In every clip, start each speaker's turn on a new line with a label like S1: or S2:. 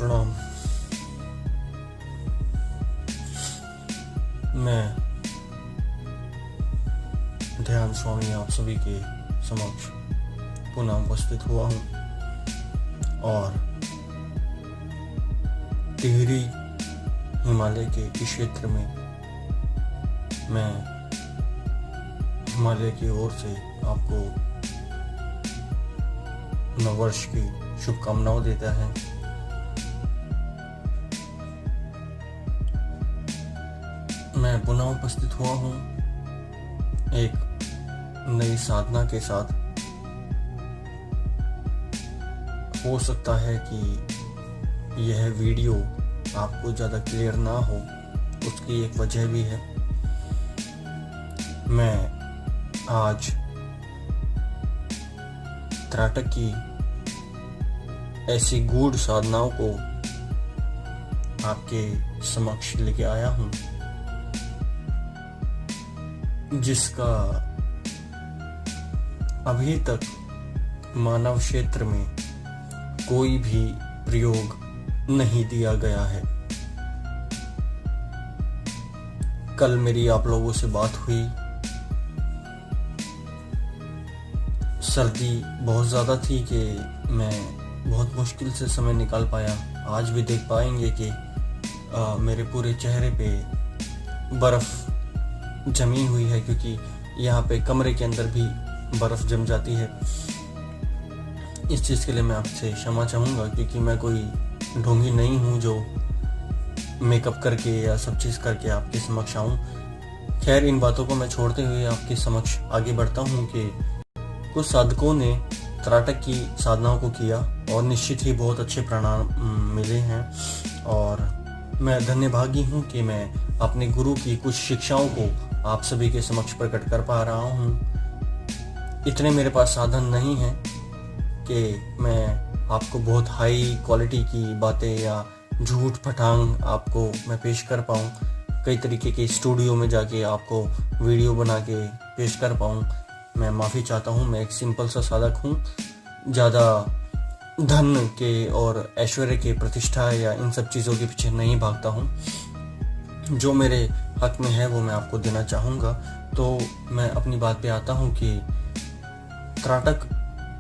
S1: प्रणाम। मैं ध्यान स्वामी आप सभी के समक्ष पुनः उपस्थित हुआ हूँ और टिहरी हिमालय के इस क्षेत्र में मैं हिमालय की ओर से आपको नववर्ष की शुभकामनाएं देता है। मैं पुनः उपस्थित हुआ हूँ एक नई साधना के साथ। हो सकता है कि यह वीडियो आपको ज़्यादा क्लियर ना हो, उसकी एक वजह भी है। मैं आज त्राटक की ऐसी गूढ़ साधनाओं को आपके समक्ष लेके आया हूँ जिसका अभी तक मानव क्षेत्र में कोई भी प्रयोग नहीं दिया गया है। कल मेरी आप लोगों से बात हुई, सर्दी बहुत ज़्यादा थी कि मैं बहुत मुश्किल से समय निकाल पाया। आज भी देख पाएंगे कि मेरे पूरे चेहरे पे बर्फ़ जमी हुई है, क्योंकि यहाँ पे कमरे के अंदर भी बर्फ़ जम जाती है। इस चीज़ के लिए मैं आपसे क्षमा चाहूँगा, क्योंकि मैं कोई ढोंगी नहीं हूँ जो मेकअप करके या सब चीज़ करके आपके समक्ष आऊँ। खैर, इन बातों को मैं छोड़ते हुए आपके समक्ष आगे बढ़ता हूँ कि कुछ साधकों ने त्राटक की साधनाओं को किया और निश्चित ही बहुत अच्छे परिणाम मिले हैं। और मैं धन्यभागी हूँ कि मैं अपने गुरु की कुछ शिक्षाओं को आप सभी के समक्ष प्रकट कर पा रहा हूँ। इतने मेरे पास साधन नहीं है कि मैं आपको बहुत हाई क्वालिटी की बातें या झूठ फटांग आपको मैं पेश कर पाऊँ, कई तरीके के स्टूडियो में जाके आपको वीडियो बना के पेश कर पाऊँ। मैं माफ़ी चाहता हूँ, मैं एक सिंपल सा साधक हूँ। ज़्यादा धन के और ऐश्वर्य के, प्रतिष्ठा या इन सब चीज़ों के पीछे नहीं भागता हूँ। जो मेरे हक में है वो मैं आपको देना चाहूँगा। तो मैं अपनी बात पे आता हूँ कि त्राटक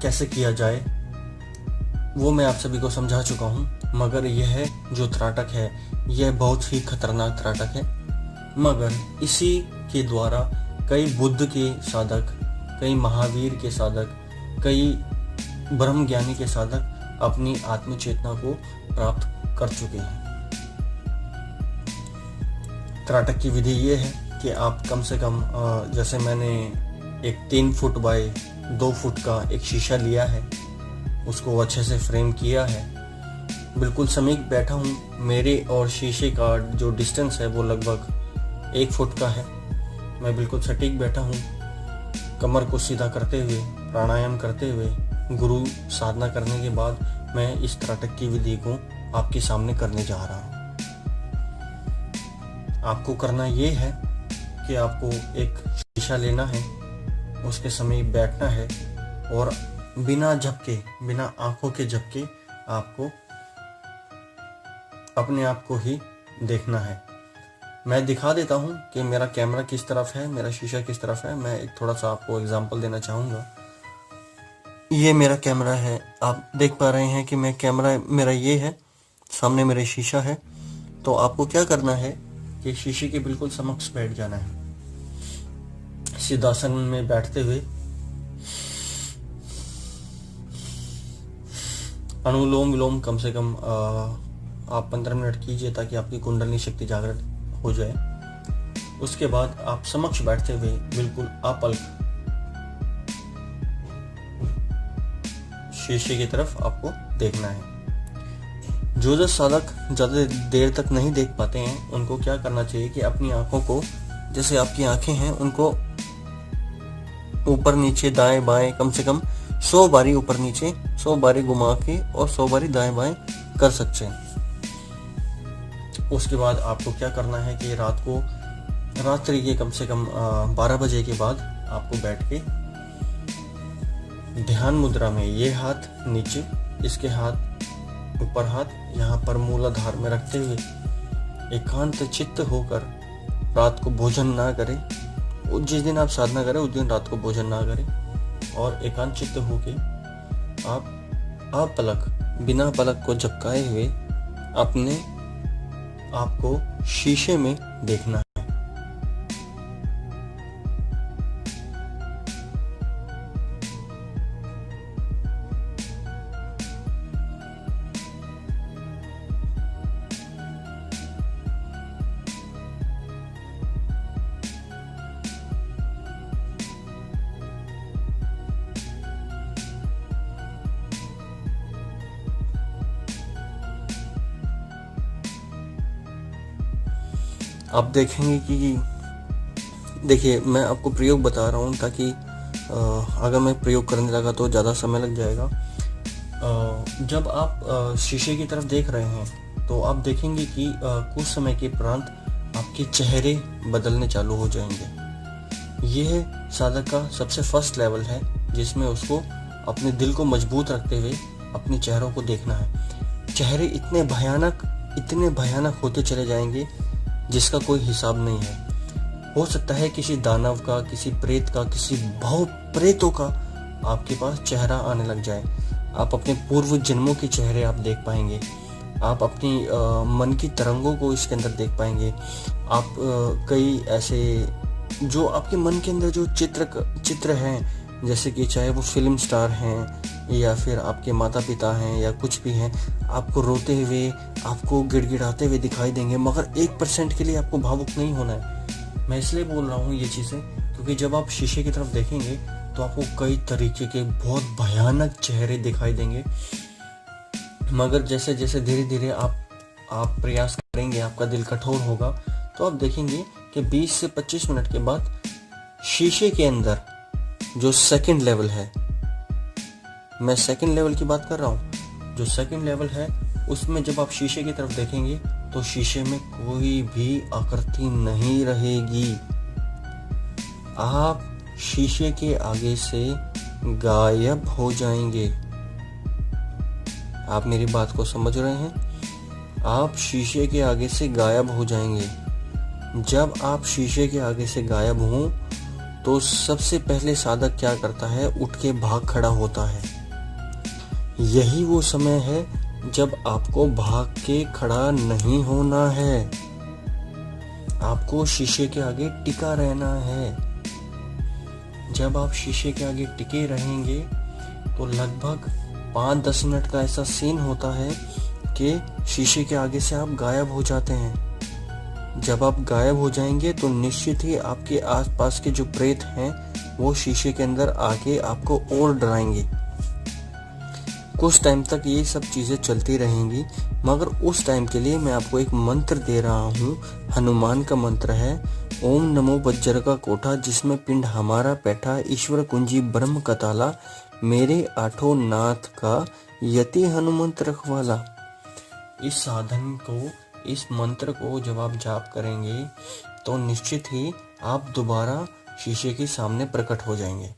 S1: कैसे किया जाए वो मैं आप सभी को समझा चुका हूँ, मगर यह जो त्राटक है यह बहुत ही खतरनाक त्राटक है। मगर इसी के द्वारा कई बुद्ध के साधक, कई महावीर के साधक, कई ब्रह्म ज्ञानी के साधक अपनी आत्मचेतना को प्राप्त कर चुके हैं। त्राटक की विधि ये है कि आप कम से कम जैसे मैंने एक 3 फुट बाय 2 फुट का एक शीशा लिया है, उसको अच्छे से फ्रेम किया है। बिल्कुल समीप बैठा हूँ। मेरे और शीशे का जो डिस्टेंस है वो लगभग 1 फुट का है। मैं बिल्कुल सटीक बैठा हूँ, कमर को सीधा करते हुए, प्राणायाम करते हुए, गुरु साधना करने के बाद मैं इस त्राटक की विधि को आपके सामने करने जा रहा हूँ। आपको करना ये है कि आपको एक शीशा लेना है, उसके समीप बैठना है और बिना झपके, बिना आंखों के झपके आपको अपने आप को ही देखना है। मैं दिखा देता हूँ कि मेरा कैमरा किस तरफ है, मेरा शीशा किस तरफ है। मैं एक थोड़ा सा आपको एग्जांपल देना चाहूँगा। ये मेरा कैमरा है, आप देख पा रहे हैं कि मैं कैमरा मेरा ये है, सामने मेरा शीशा है। तो आपको क्या करना है कि शीशे के बिल्कुल समक्ष बैठ जाना है। सिद्धासन में बैठते हुए अनुलोम विलोम कम से कम आप 15 मिनट कीजिए, ताकि आपकी कुंडलिनी शक्ति जागृत हो जाए। उसके बाद आप समक्ष बैठते हुए बिल्कुल अपलक शीशे की तरफ आपको देखना है। जो साधक ज़्यादा देर तक नहीं देख पाते हैं, उनको क्या करना चाहिए कि अपनी आंखों को, जैसे आपकी आंखें हैं, उनको ऊपर नीचे दाएं बाएं कम से कम 100 बारी ऊपर नीचे, 100 बारी घुमा के और 100 बारी दाएं बाएं कर सकते हैं। उसके बाद आपको क्या करना है कि रात्रि के कम से कम 12 बजे के बाद आपको बैठ के ध्यान मुद्रा में ये हाथ नीचे, इसके हाथ ऊपर हाथ, यहाँ पर मूलाधार में रखते हुए एकांत चित्त होकर रात को भोजन ना करें। जिस दिन आप साधना करें उस दिन रात को भोजन ना करें और एकांत चित्त होके आप पलक, बिना पलक को झपकाए हुए अपने आप को शीशे में देखना है। आप देखेंगे कि देखिए, मैं आपको प्रयोग बता रहा हूँ ताकि अगर मैं प्रयोग करने लगा तो ज़्यादा समय लग जाएगा। जब आप शीशे की तरफ देख रहे हैं तो आप देखेंगे कि कुछ समय के उपरांत आपके चेहरे बदलने चालू हो जाएंगे। यह साधक का सबसे फर्स्ट लेवल है जिसमें उसको अपने दिल को मजबूत रखते हुए अपने चेहरों को देखना है। चेहरे इतने भयानक होते चले जाएंगे जिसका कोई हिसाब नहीं है। हो सकता है किसी दानव का, किसी प्रेत का, किसी बहु प्रेतों का आपके पास चेहरा आने लग जाए। आप अपने पूर्व जन्मों के चेहरे आप देख पाएंगे। आप अपनी मन की तरंगों को इसके अंदर देख पाएंगे। आप कई ऐसे जो आपके मन के अंदर जो चित्र हैं, जैसे कि चाहे वो फिल्म स्टार हैं या फिर आपके माता पिता हैं या कुछ भी हैं, आपको रोते हुए, आपको गिड़गिड़ाते हुए दिखाई देंगे, मगर 1% के लिए आपको भावुक नहीं होना है। मैं इसलिए बोल रहा हूँ ये चीज़ें क्योंकि जब आप शीशे की तरफ देखेंगे तो आपको कई तरीके के बहुत भयानक चेहरे दिखाई देंगे, मगर जैसे जैसे धीरे धीरे आप प्रयास करेंगे, आपका दिल कठोर होगा, तो आप देखेंगे कि 20 से 25 मिनट के बाद शीशे के अंदर जो सेकंड लेवल है, मैं सेकंड लेवल की बात कर रहा हूँ, जो सेकंड लेवल है उसमें जब आप शीशे की तरफ देखेंगे तो शीशे में कोई भी आकृति नहीं रहेगी। आप शीशे के आगे से गायब हो जाएंगे। आप मेरी बात को समझ रहे हैं? आप शीशे के आगे से गायब हो जाएंगे। जब आप शीशे के आगे से गायब हों तो सबसे पहले साधक क्या करता है? उठ के भाग खड़ा होता है। यही वो समय है जब आपको भाग के खड़ा नहीं होना है। आपको शीशे के आगे टिका रहना है। जब आप शीशे के आगे टिके रहेंगे तो लगभग 5-10 मिनट का ऐसा सीन होता है कि शीशे के आगे से आप गायब हो जाते हैं। जब आप गायब हो जाएंगे तो निश्चित ही आपके आसपास के जो प्रेत हैं वो शीशे के अंदर आके आपको और डराएंगे। कुछ टाइम तक ये सब चीज़ें चलती रहेंगी, मगर उस टाइम के लिए मैं आपको एक मंत्र दे रहा हूँ। हनुमान का मंत्र है, ओम नमो वज्र का कोठा, जिसमें पिंड हमारा बैठा, ईश्वर कुंजी ब्रह्म का ताला, मेरे आठों नाथ का यति हनुमंत रखवाला। इस साधन को, इस मंत्र को जब आप जाप करेंगे तो निश्चित ही आप दोबारा शीशे के सामने प्रकट हो जाएंगे।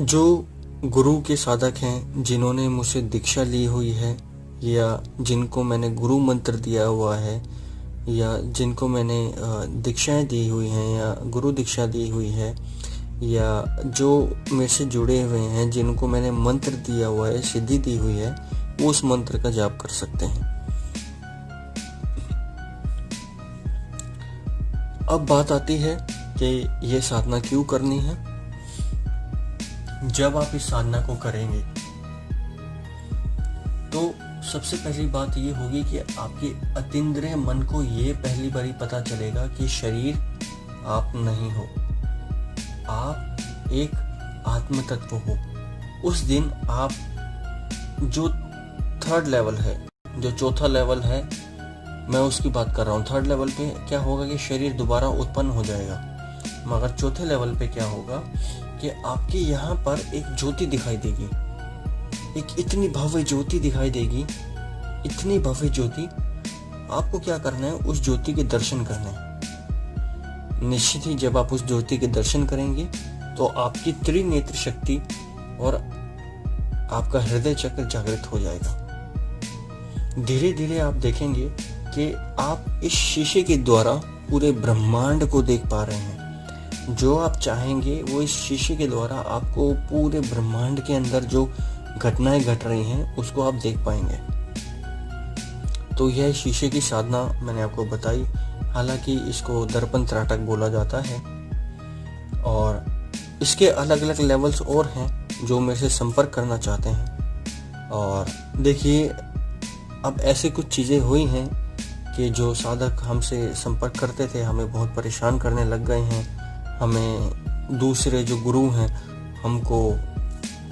S1: जो गुरु के साधक हैं, जिन्होंने मुझसे दीक्षा ली हुई है या जिनको मैंने गुरु मंत्र दिया हुआ है या जिनको मैंने दीक्षाएं दी हुई हैं या गुरु दीक्षा दी हुई है या जो मेरे से जुड़े हुए हैं, जिनको मैंने मंत्र दिया हुआ है, सिद्धि दी हुई है, वो उस मंत्र का जाप कर सकते हैं। अब बात आती है कि ये साधना क्यों करनी है। जब आप इस साधना को करेंगे तो सबसे पहली बात ये होगी कि आपके अतीन्द्रिय मन को ये पहली बारी पता चलेगा कि शरीर आप नहीं हो, आप एक आत्म तत्व हो। उस दिन आप जो थर्ड लेवल है, जो चौथा लेवल है, मैं उसकी बात कर रहा हूँ। थर्ड लेवल पे क्या होगा कि शरीर दोबारा उत्पन्न हो जाएगा, मगर चौथे लेवल पे क्या होगा कि आपके यहाँ पर एक ज्योति दिखाई देगी, एक इतनी भव्य ज्योति दिखाई देगी, इतनी भव्य ज्योति। आपको क्या करना है? उस ज्योति के दर्शन करने हैं। निश्चित ही जब आप उस ज्योति के दर्शन करेंगे तो आपकी त्रिनेत्र शक्ति और आपका हृदय चक्र जागृत हो जाएगा। धीरे धीरे आप देखेंगे कि आप इस शीशे के द्वारा पूरे ब्रह्मांड को देख पा रहे हैं। जो आप चाहेंगे वो इस शीशे के द्वारा आपको पूरे ब्रह्मांड के अंदर जो घटनाएं घट रही हैं उसको आप देख पाएंगे। तो यह शीशे की साधना मैंने आपको बताई। हालांकि इसको दर्पण त्राटक बोला जाता है और इसके अलग अलग लेवल्स और हैं जो मेरे से संपर्क करना चाहते हैं। और देखिए, अब ऐसे कुछ चीज़ें हुई हैं कि जो साधक हमसे संपर्क करते थे हमें बहुत परेशान करने लग गए हैं। हमें दूसरे जो गुरु हैं हमको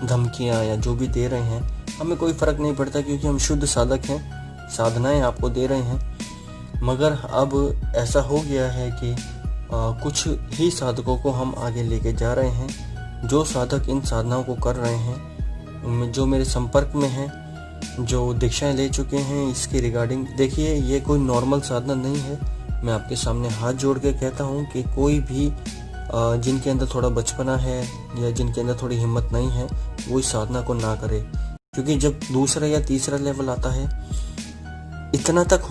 S1: धमकियां या जो भी दे रहे हैं, हमें कोई फ़र्क नहीं पड़ता क्योंकि हम शुद्ध साधक हैं, साधनाएं आपको दे रहे हैं। मगर अब ऐसा हो गया है कि कुछ ही साधकों को हम आगे लेके जा रहे हैं। जो साधक इन साधनाओं को कर रहे हैं, उनमें जो मेरे संपर्क में हैं, जो दीक्षाएं ले चुके हैं इसके रिगार्डिंग, देखिए ये कोई नॉर्मल साधना नहीं है। मैं आपके सामने हाथ जोड़ के कहता हूँ कि कोई भी जिनके अंदर थोड़ा बचपना है या जिनके अंदर थोड़ी हिम्मत नहीं है वो इस साधना को ना करे। क्योंकि जब दूसरा या तीसरा लेवल आता है, इतना तक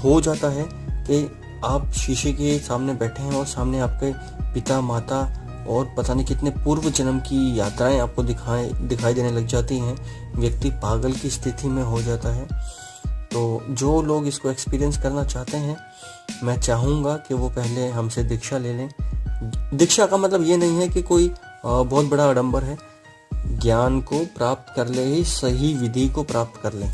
S1: हो जाता है कि आप शीशे के सामने बैठे हैं और सामने आपके पिता माता और पता नहीं कितने पूर्व जन्म की यात्राएं आपको दिखाई देने लग जाती हैं। व्यक्ति पागल की स्थिति में हो जाता है। तो जो लोग इसको एक्सपीरियंस करना चाहते हैं, मैं चाहूँगा कि वो पहले हमसे दीक्षा ले लें। दीक्षा का मतलब ये नहीं है कि कोई बहुत बड़ा आडंबर है। ज्ञान को प्राप्त कर ले ही सही विधि को प्राप्त कर लें।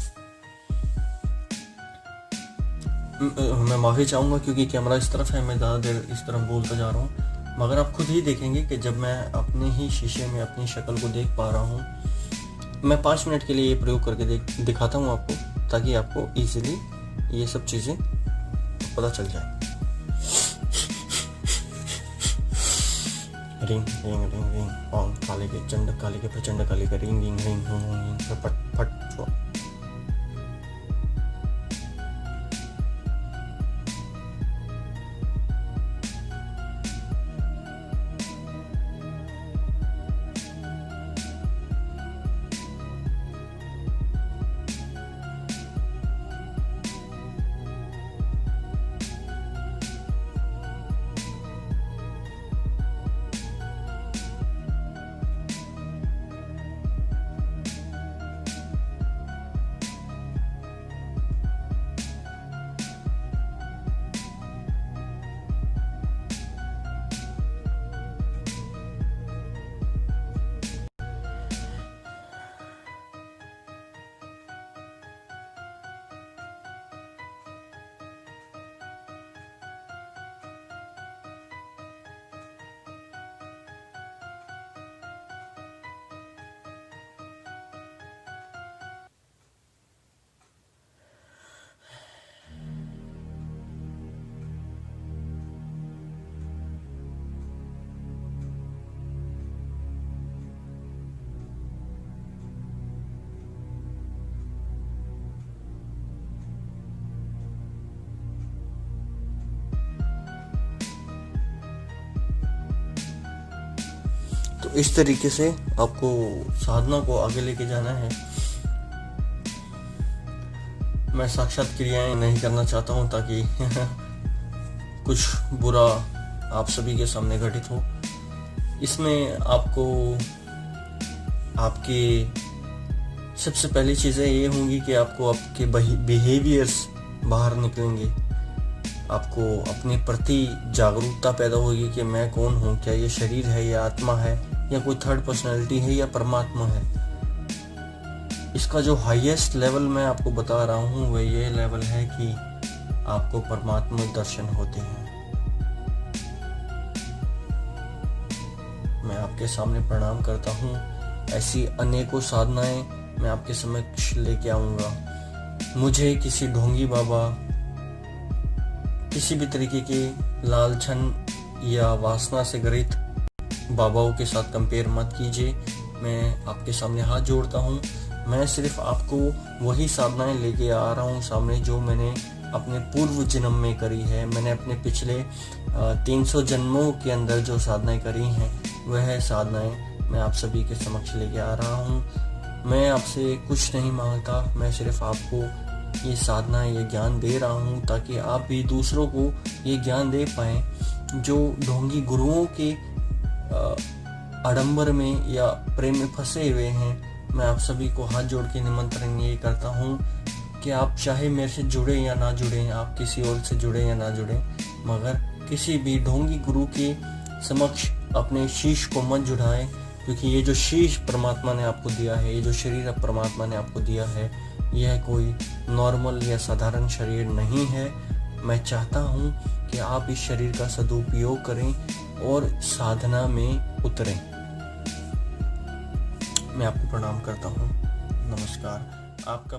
S1: मैं माफ़ी चाहूँगा क्योंकि कैमरा इस तरफ है, मैं ज़्यादा देर इस तरफ बोलता जा रहा हूँ। मगर आप खुद ही देखेंगे कि जब मैं अपने ही शीशे में अपनी शक्ल को देख पा रहा हूँ, मैं 5 मिनट के लिए ये प्रयोग करके दिखाता हूँ आपको, ताकि आपको इजीली ये सब चीज़ें पता चल जाए। रिंग रिंग रिंग रिंग ओम काले के चंड काले के प्रचंड काले के रिंग रिंग रिंग रिंग फट फट। तो इस तरीके से आपको साधना को आगे लेके जाना है। मैं साक्षात क्रियाएं नहीं करना चाहता हूं ताकि कुछ बुरा आप सभी के सामने घटित हो। इसमें आपको आपके सबसे पहली चीज़ें ये होंगी कि आपको आपके बिहेवियर्स बाहर निकलेंगे। आपको अपने प्रति जागरूकता पैदा होगी कि मैं कौन हूँ, क्या ये शरीर है या आत्मा है या कोई थर्ड पर्सनैलिटी है या परमात्मा है। इसका जो हाईएस्ट लेवल मैं आपको बता रहा हूँ वह ये लेवल है कि आपको परमात्मा दर्शन होते हैं। मैं आपके सामने प्रणाम करता हूँ। ऐसी अनेकों साधनाएं मैं आपके समक्ष लेके आऊँगा। मुझे किसी ढोंगी बाबा, किसी भी तरीके के लालछन या वासना से ग्रसित बाबाओं के साथ कंपेयर मत कीजिए। मैं आपके सामने हाथ जोड़ता हूँ। मैं सिर्फ आपको वही साधनाएं लेके आ रहा हूँ सामने जो मैंने अपने पूर्व जन्म में करी है। मैंने अपने पिछले 300 जन्मों के अंदर जो साधनाएं करी हैं वह साधनाएं मैं आप सभी के समक्ष लेके आ रहा हूँ। मैं आपसे कुछ नहीं मांगता, मैं सिर्फ आपको ये साधना, ये ज्ञान दे रहा हूँ ताकि आप भी दूसरों को ये ज्ञान दे पाएँ जो ढोंगी गुरुओं के आडंबर में या प्रेम में फंसे हुए हैं। मैं आप सभी को हाथ जोड़ के निमंत्रण ये करता हूँ कि आप चाहे मेरे से जुड़े या ना जुड़े, आप किसी और से जुड़े या ना जुड़े, मगर किसी भी ढोंगी गुरु के समक्ष अपने शीश को मत झुकाएं, क्योंकि ये जो शीश परमात्मा ने आपको दिया है, ये जो शरीर परमात्मा ने आपको दिया है, यह कोई नॉर्मल या साधारण शरीर नहीं है। मैं चाहता हूँ कि आप इस शरीर का सदुपयोग करें और साधना में उतरें। मैं आपको प्रणाम करता हूँ। नमस्कार। आपका